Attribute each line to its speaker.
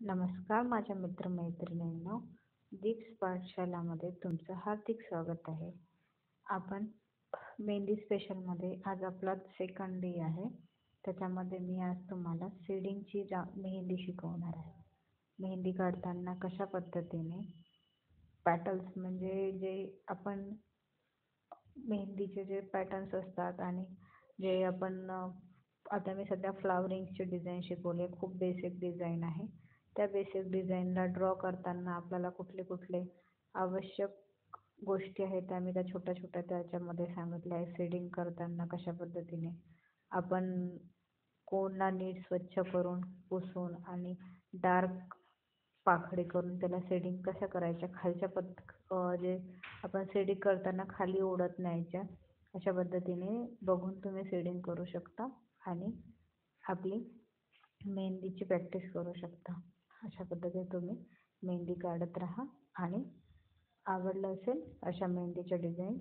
Speaker 1: नमस्कार माझ्या मित्रमैत्रिणींनो, दीप्स पाठशालामध्ये तुमचं हार्दिक स्वागत आहे. आपण मेहंदी स्पेशलमध्ये आज आपला सेकंड डे आहे. त्याच्यामध्ये मी आज तुम्हाला शेडिंगची मेहंदी शिकवणार आहे. मेहंदी काढताना कशा पद्धतीने पॅटर्न्स म्हणजे जे आपण मेहंदीचे जे पॅटर्न्स असतात आणि जे आपण आता मी सध्या फ्लावरिंगची डिझाईन शिकवली, खूप बेसिक डिझाईन आहे. त्या बेसिक डिझाईनला ड्रॉ करताना आपल्याला कुठले कुठले आवश्यक गोष्टी आहेत त्या मी त्या छोट्या छोट्या त्याच्यामध्ये सांगितल्या आहे. शेडिंग करताना कशा पद्धतीने आपण कोनला नीट स्वच्छ करून पुसून आणि डार्क पाखडी करून त्याला शेडिंग कशा करायच्या, खालच्या जे आपण शेडिंग करताना खाली ओढत न्यायच्या, अशा पद्धतीने बघून तुम्ही शेडिंग करू शकता आणि आपली मेहंदीची प्रॅक्टिस करू शकता. अशा पद्धतीने तुम्ही मेहंदी काढत राहा आणि आवडलं असेल अशा मेहंदीच्या डिझाईन